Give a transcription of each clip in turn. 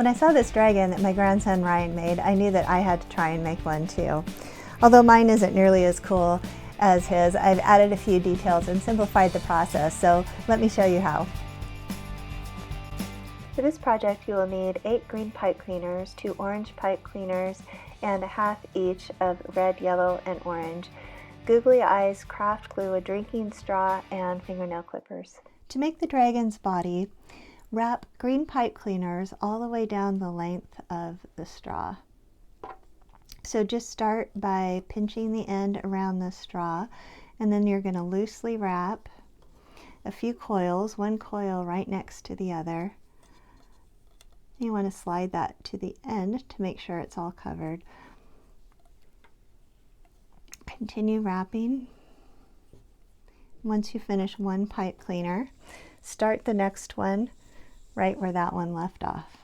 When I saw this dragon that my grandson Ryan made, I knew that I had to try and make one too. Although mine isn't nearly as cool as his, I've added a few details and simplified the process, so let me show you how. For this project, you will need 8 green pipe cleaners, 2 orange pipe cleaners, and a half each of red, yellow, and orange, googly eyes, craft glue, a drinking straw, and fingernail clippers. To make the dragon's body, wrap green pipe cleaners all the way down the length of the straw. So just start by pinching the end around the straw, and then you're going to loosely wrap a few coils, one coil right next to the other. You want to slide that to the end to make sure it's all covered. Continue wrapping. Once you finish one pipe cleaner, start the next one right where that one left off.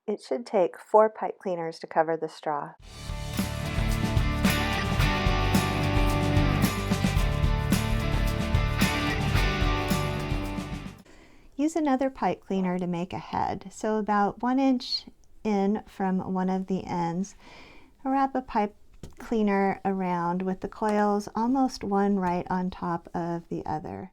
It should take 4 pipe cleaners to cover the straw. Use another pipe cleaner to make a head. So about 1 inch in from one of the ends, wrap a pipe cleaner around with the coils almost one right on top of the other.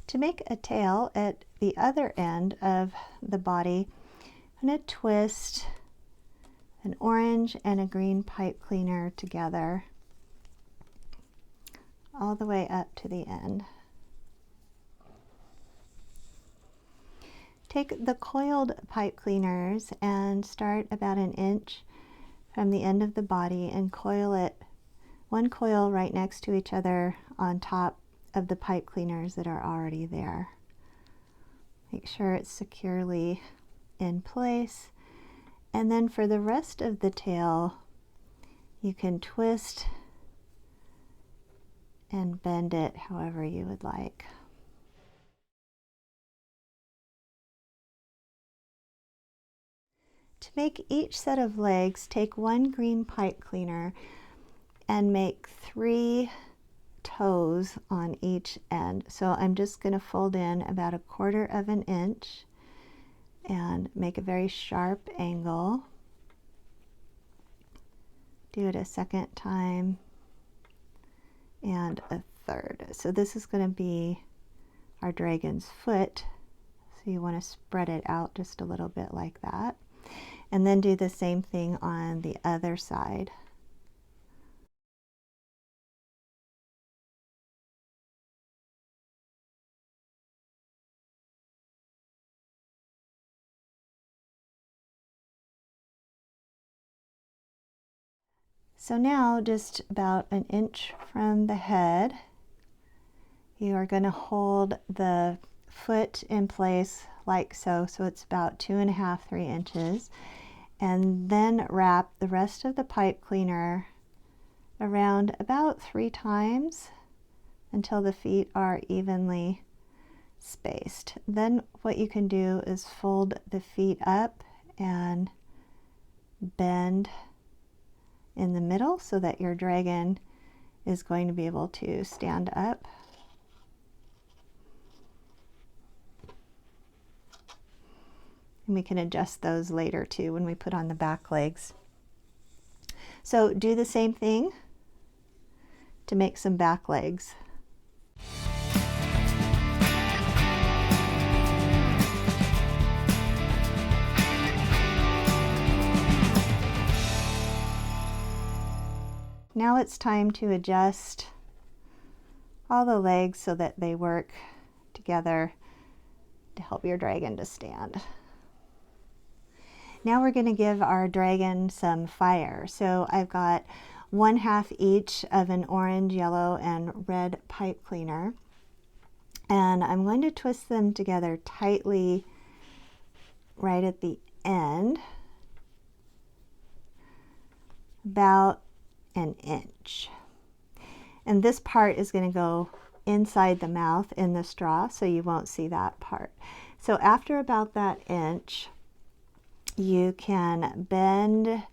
To make a tail at the other end of the body, I'm going to twist an orange and a green pipe cleaner together all the way up to the end. Take the coiled pipe cleaners and start about 1 inch from the end of the body and coil it, one coil right next to each other on top of the pipe cleaners that are already there. Make sure it's securely in place, and then for the rest of the tail you can twist and bend it however you would like. To make each set of legs, take 1 green pipe cleaner and make 3 toes on each end. So I'm just going to fold in about 1/4 inch and make a very sharp angle. Do it a second time and a third. So this is going to be our dragon's foot. So you want to spread it out just a little bit like that. And then do the same thing on the other side. So now, just about 1 inch from the head, you are going to hold the foot in place like so. So it's about 2.5 to 3 inches. And then wrap the rest of the pipe cleaner around about 3 times until the feet are evenly spaced. Then what you can do is fold the feet up and bend in the middle so that your dragon is going to be able to stand up. And we can adjust those later too when we put on the back legs. So do the same thing to make some back legs. Now it's time to adjust all the legs so that they work together to help your dragon to stand. Now we're going to give our dragon some fire. So I've got 1/2 each of an orange, yellow, and red pipe cleaner. And I'm going to twist them together tightly right at the end, about 1 inch. And this part is going to go inside the mouth in the straw, so you won't see that part. So after about that inch, you can bend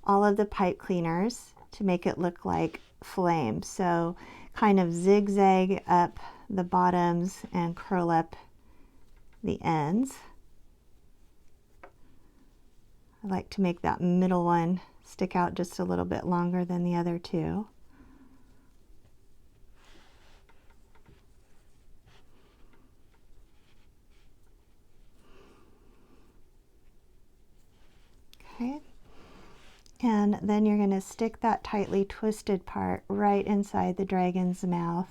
all of the pipe cleaners to make it look like flames. So kind of zigzag up the bottoms and curl up the ends. I like to make that middle one stick out just a little bit longer than the other two. Okay. And then you're going to stick that tightly twisted part right inside the dragon's mouth,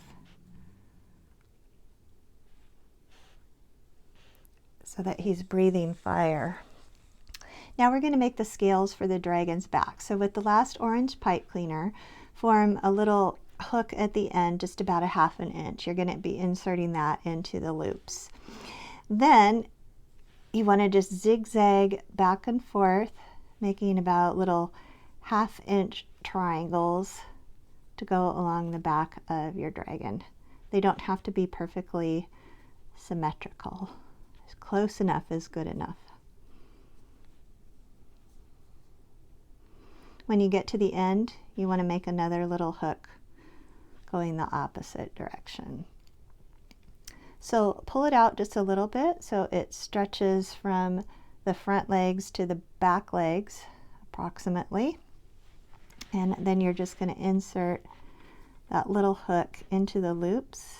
so that he's breathing fire. Now we're going to make the scales for the dragon's back. So with the last orange pipe cleaner, form a little hook at the end, just about a 1/2 inch. You're going to be inserting that into the loops. Then you want to just zigzag back and forth, making about little 1/2 inch triangles to go along the back of your dragon. They don't have to be perfectly symmetrical. Close enough is good enough. When you get to the end, you want to make another little hook going the opposite direction. So pull it out just a little bit so it stretches from the front legs to the back legs approximately. And then you're just going to insert that little hook into the loops.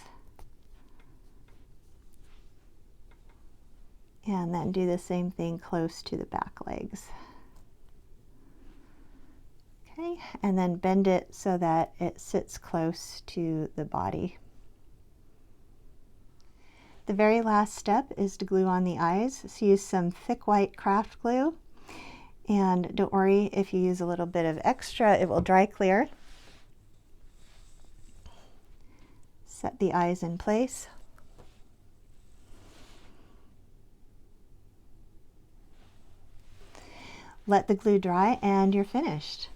And then do the same thing close to the back legs. Okay, and then bend it so that it sits close to the body. The very last step is to glue on the eyes. So use some thick white craft glue. And don't worry if you use a little bit of extra, it will dry clear. Set the eyes in place. Let the glue dry and you're finished.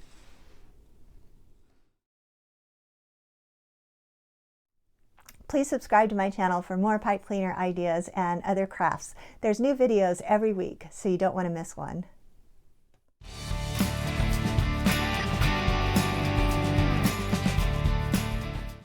Please subscribe to my channel for more pipe cleaner ideas and other crafts. There's new videos every week, so you don't want to miss one.